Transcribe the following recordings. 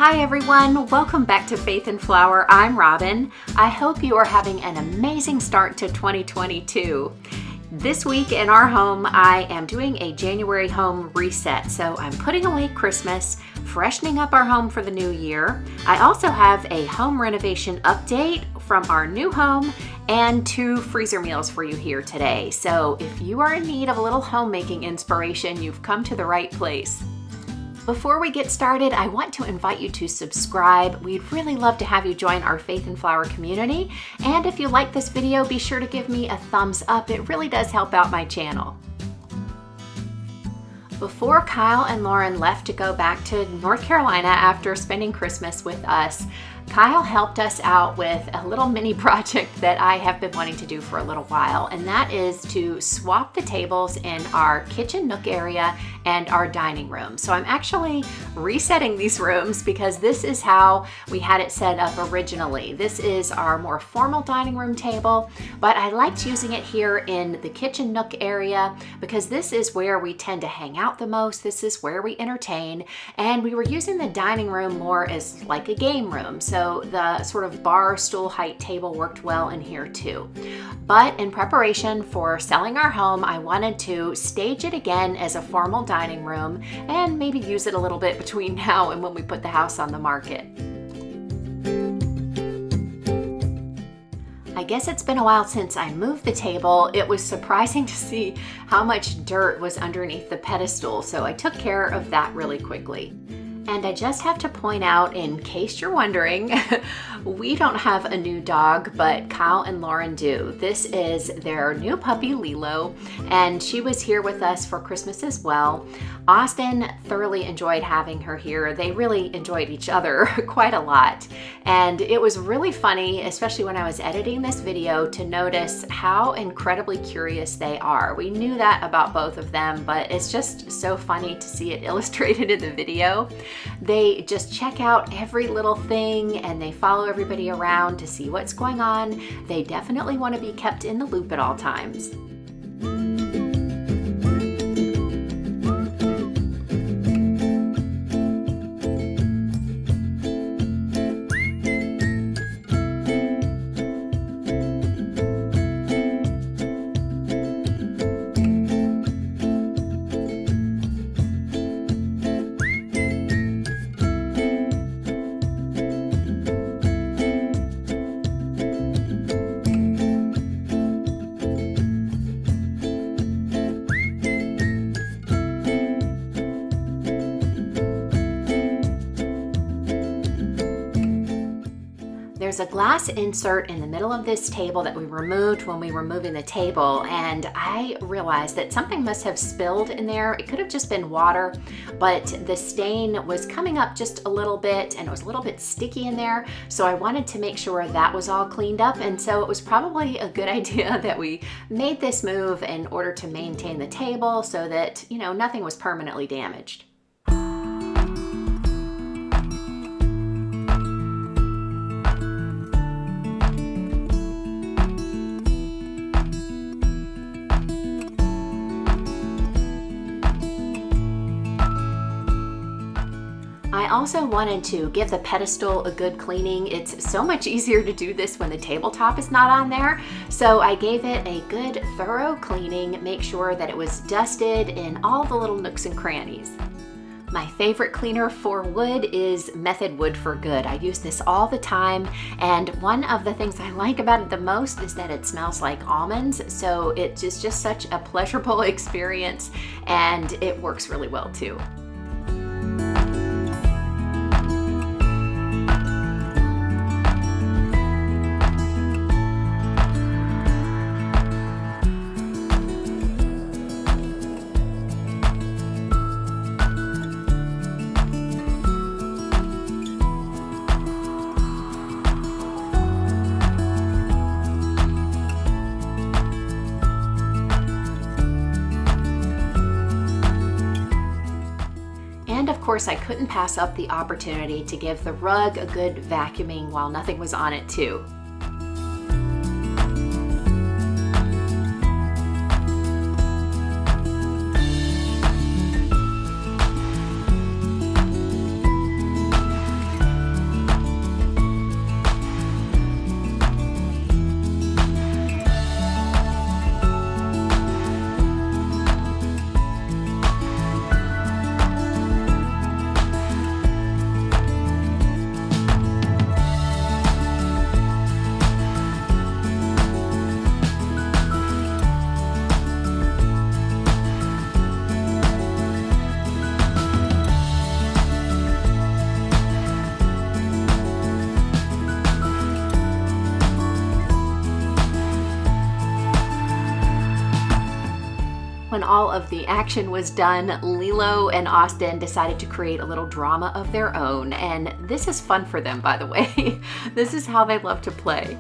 Hi everyone, welcome back to Faith and Flower. I'm Robin. I hope you are having an amazing start to 2022. This week in our home, I am doing a January home reset. So I'm putting away Christmas, freshening up our home for the new year. I also have a home renovation update from our new home and 2 freezer meals for you here today. So if you are in need of a little homemaking inspiration, you've come to the right place. Before we get started, I want to invite you to subscribe. We'd really love to have you join our Faith and Flower community. And if you like this video, be sure to give me a thumbs up. It really does help out my channel. Before Kyle and Lauren left to go back to North Carolina after spending Christmas with us, Kyle helped us out with a little mini project that I have been wanting to do for a little while, and that is to swap the tables in our kitchen nook area and our dining room. So I'm actually resetting these rooms because this is how we had it set up originally. This is our more formal dining room table, but I liked using it here in the kitchen nook area because this is where we tend to hang out the most. This is where we entertain, and we were using the dining room more as like a game room. So the sort of bar stool height table worked well in here too. But in preparation for selling our home, I wanted to stage it again as a formal dining room and maybe use it a little bit between now and when we put the house on the market. I guess it's been a while since I moved the table. It was surprising to see how much dirt was underneath the pedestal, so I took care of that really quickly. And I just have to point out, in case you're wondering, we don't have a new dog, but Kyle and Lauren do. This is their new puppy, Lilo, and she was here with us for Christmas as well. Austin thoroughly enjoyed having her here. They really enjoyed each other quite a lot. And it was really funny, especially when I was editing this video, to notice how incredibly curious they are. We knew that about both of them, but it's just so funny to see it illustrated in the video. They just check out every little thing and they follow everybody around to see what's going on. They definitely want to be kept in the loop at all times. There's a glass insert in the middle of this table that we removed when we were moving the table, and I realized that something must have spilled in there. It could have just been water, but the stain was coming up just a little bit and it was a little bit sticky in there, so I wanted to make sure that was all cleaned up. And so it was probably a good idea that we made this move in order to maintain the table so that, nothing was permanently damaged. I also wanted to give the pedestal a good cleaning. It's so much easier to do this when the tabletop is not on there. So I gave it a good thorough cleaning, make sure that it was dusted in all the little nooks and crannies. My favorite cleaner for wood is Method Wood for Good. I use this all the time, and one of the things I like about it the most is that it smells like almonds, so it's just such a pleasurable experience, and it works really well too. Of course, I couldn't pass up the opportunity to give the rug a good vacuuming while nothing was on it too. When all of the action was done, Lilo and Austin decided to create a little drama of their own, and this is fun for them, by the way. This is how they love to play.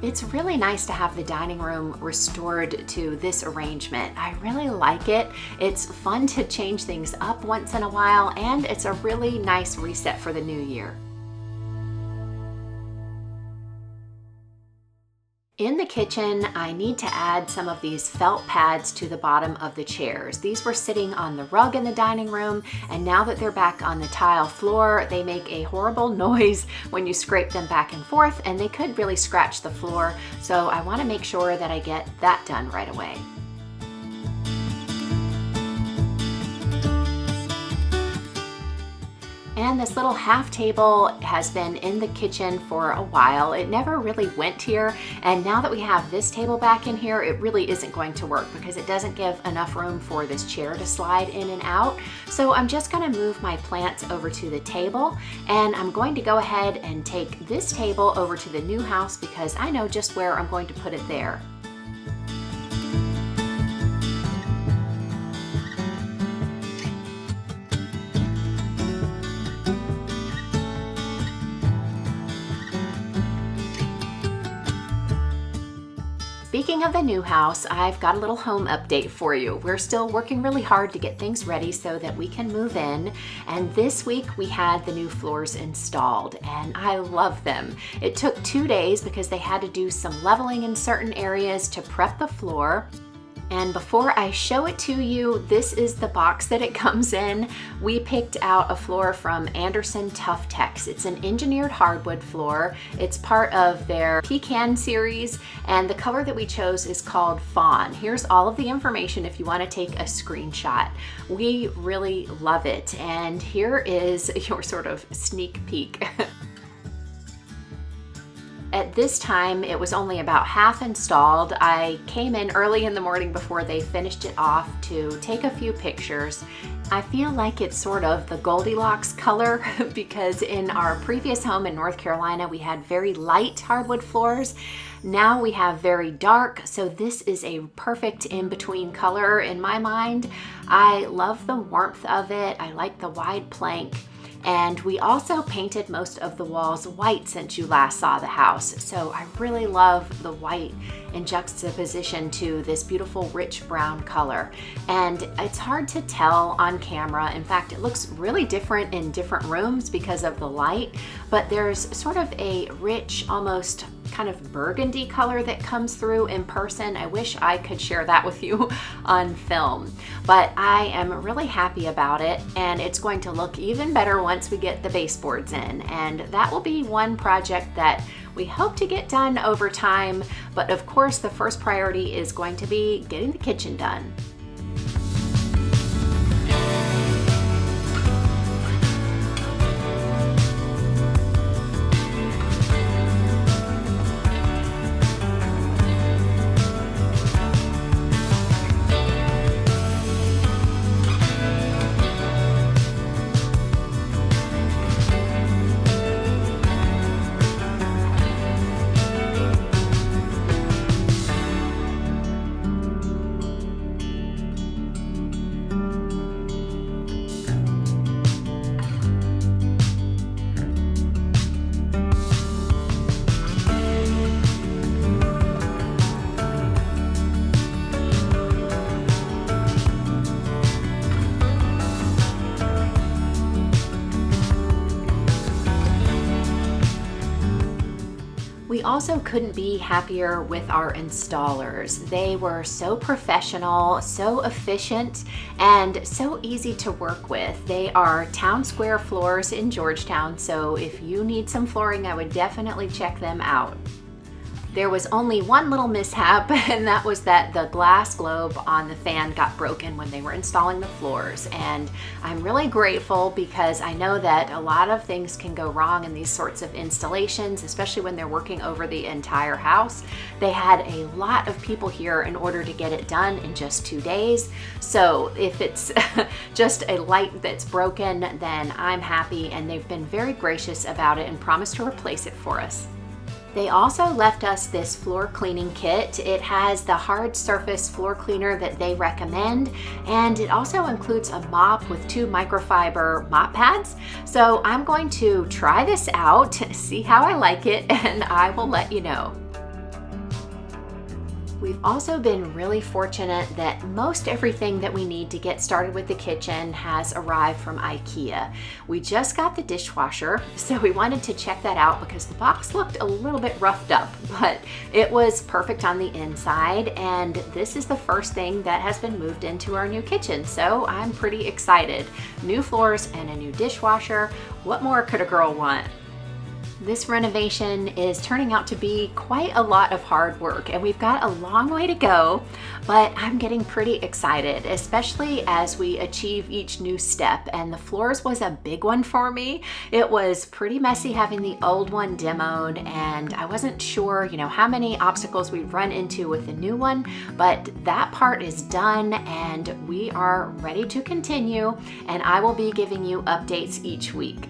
It's really nice to have the dining room restored to this arrangement. I really like it. It's fun to change things up once in a while, and it's a really nice reset for the new year. In the kitchen, I need to add some of these felt pads to the bottom of the chairs. These were sitting on the rug in the dining room, and now that they're back on the tile floor, they make a horrible noise when you scrape them back and forth, and they could really scratch the floor. So I want to make sure that I get that done right away. And this little half table has been in the kitchen for a while. It never really went here, and now that we have this table back in here, it really isn't going to work because it doesn't give enough room for this chair to slide in and out. So I'm just going to move my plants over to the table, and I'm going to go ahead and take this table over to the new house because I know just where I'm going to put it there. Speaking of the new house, I've got a little home update for you. We're still working really hard to get things ready so that we can move in. And this week we had the new floors installed, and I love them. It took 2 days because they had to do some leveling in certain areas to prep the floor. And before I show it to you, this is the box that it comes in. We picked out a floor from Anderson Tough Tex. It's an engineered hardwood floor. It's part of their Pecan series, and the color that we chose is called Fawn. Here's all of the information if you want to take a screenshot. We really love it, and here is your sort of sneak peek. At this time, it was only about half installed. I came in early in the morning before they finished it off to take a few pictures. I feel like it's sort of the Goldilocks color because in our previous home in North Carolina, we had very light hardwood floors. Now we have very dark, so this is a perfect in-between color in my mind. I love the warmth of it. I like the wide plank. And we also painted most of the walls white since you last saw the house. So I really love the white in juxtaposition to this beautiful rich brown color. And it's hard to tell on camera. In fact, it looks really different in different rooms because of the light, but there's sort of a rich, almost kind of burgundy color that comes through in person. I wish I could share that with you on film, but I am really happy about it, and it's going to look even better once we get the baseboards in, and that will be one project that we hope to get done over time, but of course the first priority is going to be getting the kitchen done. We also couldn't be happier with our installers. They were so professional, so efficient, and so easy to work with. They are Town Square Floors in Georgetown, so if you need some flooring, I would definitely check them out. There was only one little mishap, and that was that the glass globe on the fan got broken when they were installing the floors. And I'm really grateful because I know that a lot of things can go wrong in these sorts of installations, especially when they're working over the entire house. They had a lot of people here in order to get it done in just 2 days. So if it's just a light that's broken, then I'm happy, and they've been very gracious about it and promised to replace it for us. They also left us this floor cleaning kit. It has the hard surface floor cleaner that they recommend, and it also includes a mop with 2 microfiber mop pads. So I'm going to try this out, see how I like it, and I will let you know. We've also been really fortunate that most everything that we need to get started with the kitchen has arrived from IKEA. We just got the dishwasher, so we wanted to check that out because the box looked a little bit roughed up, but it was perfect on the inside, and this is the first thing that has been moved into our new kitchen, so I'm pretty excited. New floors and a new dishwasher. What more could a girl want? This renovation is turning out to be quite a lot of hard work, and we've got a long way to go, but I'm getting pretty excited, especially as we achieve each new step. And the floors was a big one for me. It was pretty messy having the old one demoed, and I wasn't sure, how many obstacles we'd run into with the new one, but that part is done and we are ready to continue, and I will be giving you updates each week.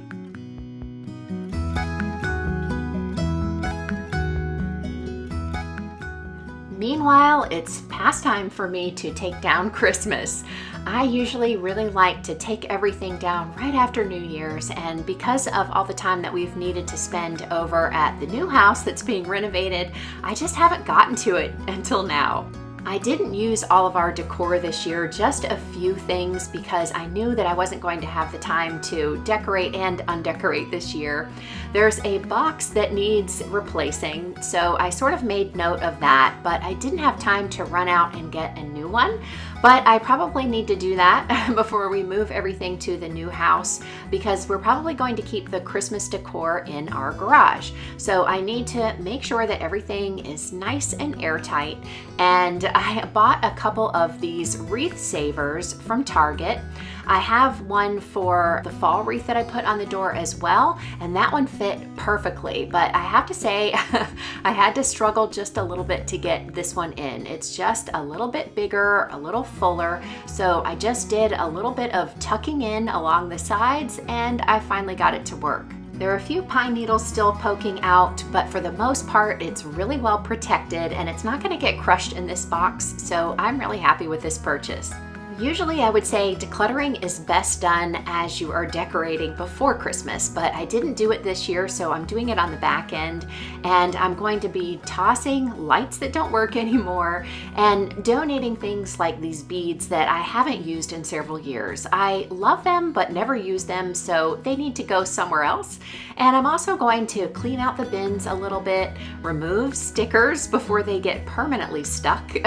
Meanwhile, it's past time for me to take down Christmas. I usually really like to take everything down right after New Year's, and because of all the time that we've needed to spend over at the new house that's being renovated, I just haven't gotten to it until now. I didn't use all of our decor this year, just a few things, because I knew that I wasn't going to have the time to decorate and undecorate this year. There's a box that needs replacing, so I sort of made note of that, but I didn't have time to run out and get a new one. But I probably need to do that before we move everything to the new house, because we're probably going to keep the Christmas decor in our garage. So I need to make sure that everything is nice and airtight. And I bought a couple of these wreath savers from Target. I have one for the fall wreath that I put on the door as well, and that one fit perfectly. But I have to say, I had to struggle just a little bit to get this one in. It's just a little bit bigger, a little fuller, so I just did a little bit of tucking in along the sides, and I finally got it to work. There are a few pine needles still poking out, but for the most part, it's really well protected, and it's not going to get crushed in this box, so I'm really happy with this purchase. Usually I would say decluttering is best done as you are decorating before Christmas, but I didn't do it this year, so I'm doing it on the back end, and I'm going to be tossing lights that don't work anymore and donating things like these beads that I haven't used in several years. I love them but never use them, so they need to go somewhere else. And I'm also going to clean out the bins a little bit, remove stickers before they get permanently stuck,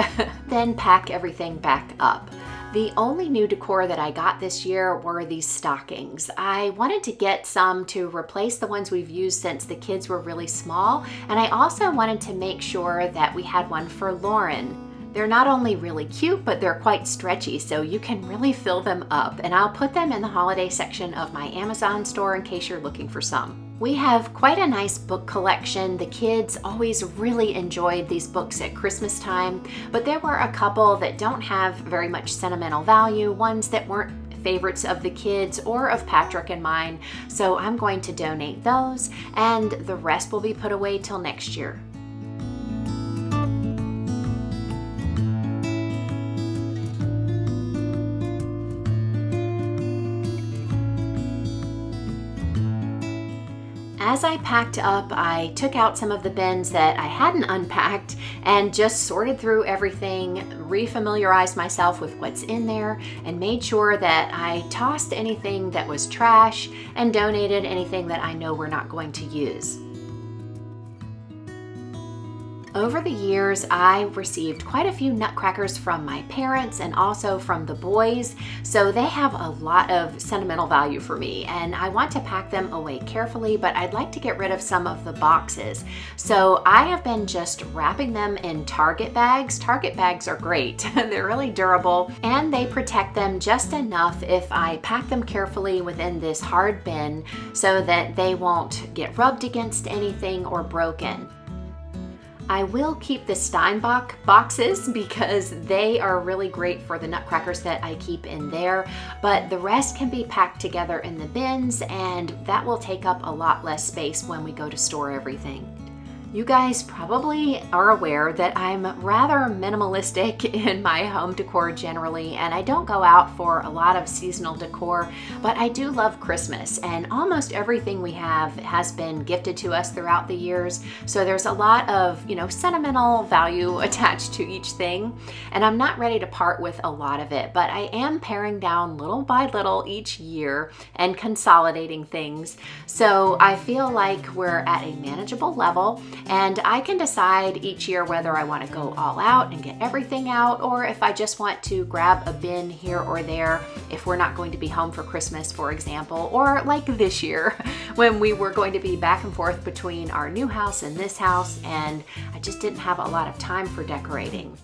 then pack everything back up. The only new decor that I got this year were these stockings. I wanted to get some to replace the ones we've used since the kids were really small, and I also wanted to make sure that we had one for Lauren. They're not only really cute, but they're quite stretchy, so you can really fill them up, and I'll put them in the holiday section of my Amazon store in case you're looking for some. We have quite a nice book collection. The kids always really enjoyed these books at Christmas time, but there were a couple that don't have very much sentimental value, ones that weren't favorites of the kids or of Patrick and mine, so I'm going to donate those, and the rest will be put away till next year. As I packed up, I took out some of the bins that I hadn't unpacked and just sorted through everything, refamiliarized myself with what's in there, and made sure that I tossed anything that was trash and donated anything that I know we're not going to use. Over the years, I received quite a few nutcrackers from my parents and also from the boys, so they have a lot of sentimental value for me, and I want to pack them away carefully, but I'd like to get rid of some of the boxes. So I have been just wrapping them in Target bags. Target bags are great. They're really durable, and they protect them just enough if I pack them carefully within this hard bin so that they won't get rubbed against anything or broken. I will keep the Steinbach boxes because they are really great for the nutcrackers that I keep in there, but the rest can be packed together in the bins, and that will take up a lot less space when we go to store everything. You guys probably are aware that I'm rather minimalistic in my home decor generally, and I don't go out for a lot of seasonal decor, but I do love Christmas, and almost everything we have has been gifted to us throughout the years, so there's a lot of, sentimental value attached to each thing, and I'm not ready to part with a lot of it, but I am paring down little by little each year and consolidating things, so I feel like we're at a manageable level. And I can decide each year whether I want to go all out and get everything out, or if I just want to grab a bin here or there if we're not going to be home for Christmas, for example, or like this year when we were going to be back and forth between our new house and this house, and I just didn't have a lot of time for decorating.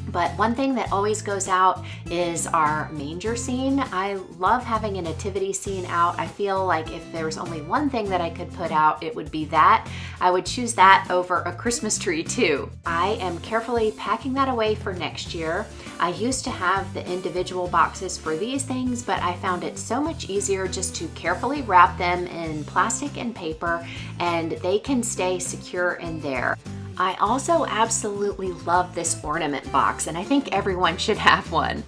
But one thing that always goes out is our manger scene. I love having a nativity scene out. I feel like if there was only one thing that I could put out, it would be that. I would choose that over a Christmas tree too. I am carefully packing that away for next year. I used to have the individual boxes for these things, but I found it so much easier just to carefully wrap them in plastic and paper, and they can stay secure in there. I also absolutely love this ornament box, and I think everyone should have one.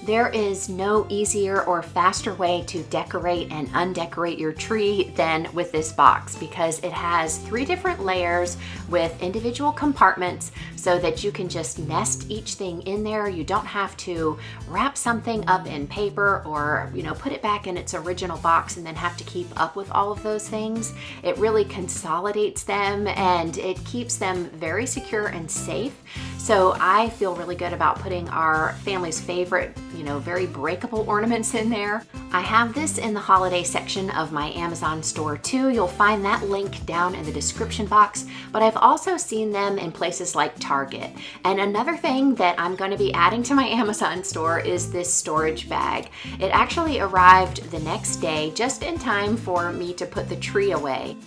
There is no easier or faster way to decorate and undecorate your tree than with this box, because it has 3 different layers with individual compartments so that you can just nest each thing in there. You don't have to wrap something up in paper or, put it back in its original box and then have to keep up with all of those things. It really consolidates them and it keeps them very secure and safe. So I feel really good about putting our family's favorite, very breakable ornaments in there. I have this in the holiday section of my Amazon store too. You'll find that link down in the description box, but I've also seen them in places like Target. And another thing that I'm going to be adding to my Amazon store is this storage bag. It actually arrived the next day, just in time for me to put the tree away.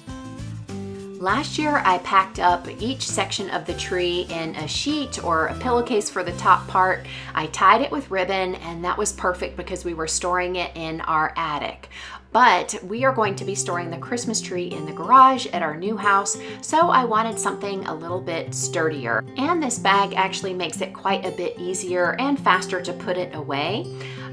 Last year, I packed up each section of the tree in a sheet or a pillowcase for the top part. I tied it with ribbon, and that was perfect because we were storing it in our attic. But we are going to be storing the Christmas tree in the garage at our new house, so I wanted something a little bit sturdier. And this bag actually makes it quite a bit easier and faster to put it away.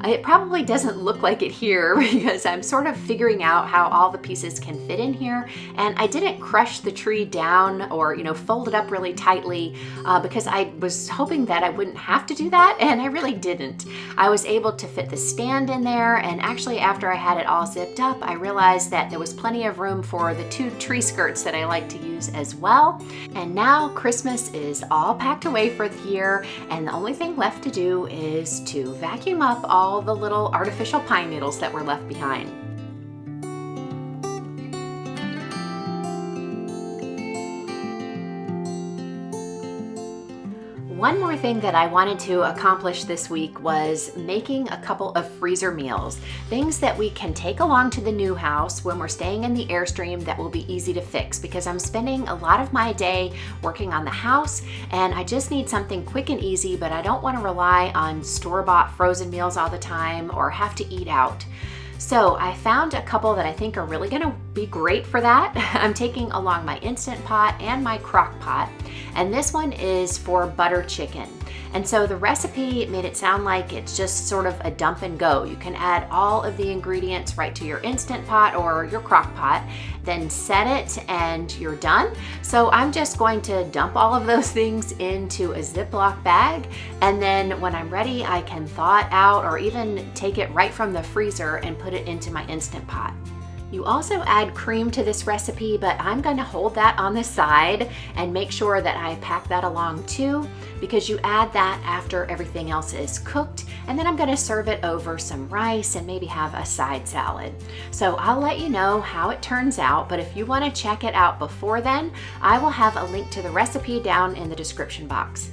It probably doesn't look like it here because I'm sort of figuring out how all the pieces can fit in here, and I didn't crush the tree down or fold it up really tightly because I was hoping that I wouldn't have to do that, and I really didn't. I was able to fit the stand in there, and actually after I had it all zipped up, I realized that there was plenty of room for the 2 tree skirts that I like to use as well. And now Christmas is all packed away for the year, and the only thing left to do is to vacuum up all the little artificial pine needles that were left behind. One more thing that I wanted to accomplish this week was making a couple of freezer meals, things that we can take along to the new house when we're staying in the Airstream that will be easy to fix, because I'm spending a lot of my day working on the house and I just need something quick and easy, but I don't want to rely on store-bought frozen meals all the time or have to eat out. So I found a couple that I think are really going to be great for that. I'm taking along my Instant Pot and my crock pot, and this one is for butter chicken. And so the recipe made it sound like it's just sort of a dump and go. You can add all of the ingredients right to your Instant Pot or your crock pot, then set it and you're done. So I'm just going to dump all of those things into a Ziploc bag, and then when I'm ready, I can thaw it out or even take it right from the freezer and put it into my Instant Pot. You also add cream to this recipe, but I'm going to hold that on the side and make sure that I pack that along too, because you add that after everything else is cooked, and then I'm going to serve it over some rice and maybe have a side salad. So I'll let you know how it turns out, but if you want to check it out before then, I will have a link to the recipe down in the description box.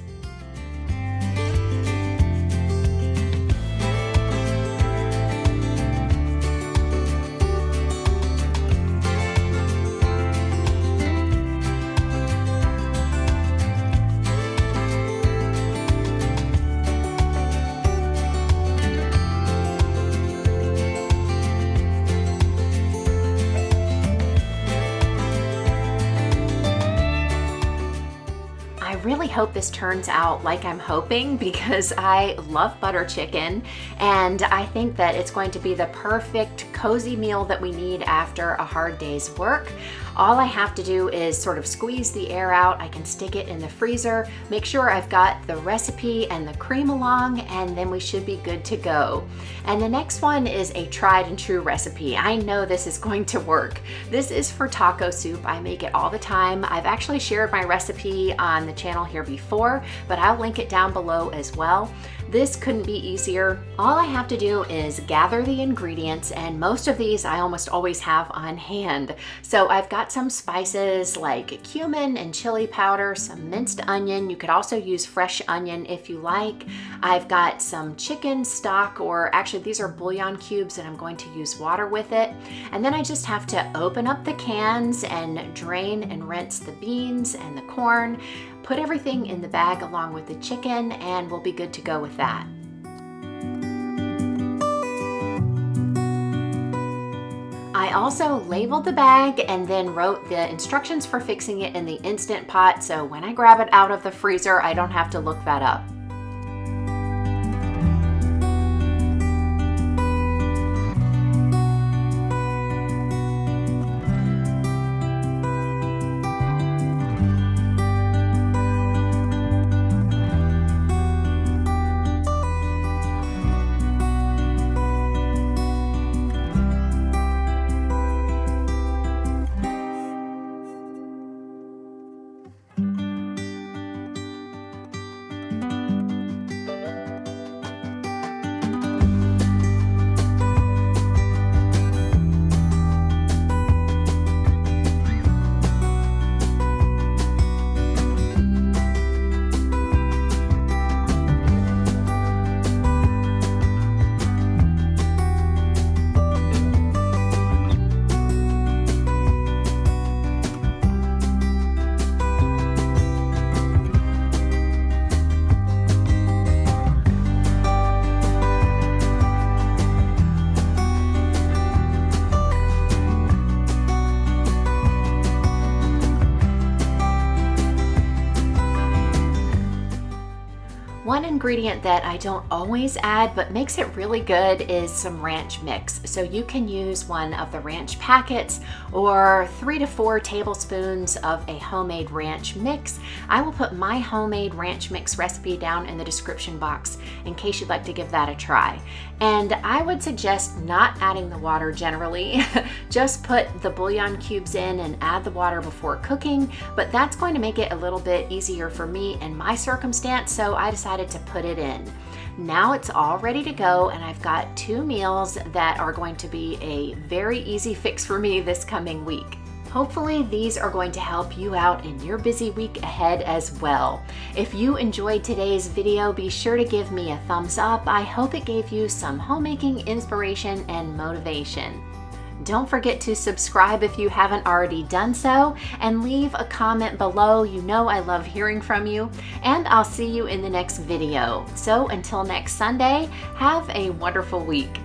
I really hope this turns out like I'm hoping, because I love butter chicken and I think that it's going to be the perfect cozy meal that we need after a hard day's work. All I have to do is sort of squeeze the air out. I can stick it in the freezer, make sure I've got the recipe and the cream along, and then we should be good to go. And the next one is a tried and true recipe. I know this is going to work. This is for taco soup. I make it all the time. I've actually shared my recipe on the channel here before, but I'll link it down below as well. This couldn't be easier. All I have to do is gather the ingredients, and most of these I almost always have on hand. So I've got some spices like cumin and chili powder, some minced onion. You could also use fresh onion if you like. I've got some chicken stock, or actually these are bouillon cubes, and I'm going to use water with it. And then I just have to open up the cans and drain and rinse the beans and the corn, put everything in the bag along with the chicken, and we'll be good to go with that. I also labeled the bag and then wrote the instructions for fixing it in the Instant Pot, so when I grab it out of the freezer, I don't have to look that up. One ingredient that I don't always add but makes it really good is some ranch mix. So you can use one of the ranch packets or 3 to 4 tablespoons of a homemade ranch mix. I will put my homemade ranch mix recipe down in the description box in case you'd like to give that a try. And I would suggest not adding the water generally. Just put the bouillon cubes in and add the water before cooking, but that's going to make it a little bit easier for me in my circumstance, so I decided to put it in. Now it's all ready to go, and I've got 2 meals that are going to be a very easy fix for me this coming week. Hopefully these are going to help you out in your busy week ahead as well. If you enjoyed today's video, be sure to give me a thumbs up. I hope it gave you some homemaking inspiration and motivation. Don't forget to subscribe if you haven't already done so, and leave a comment below. You know I love hearing from you, and I'll see you in the next video. So until next Sunday, have a wonderful week.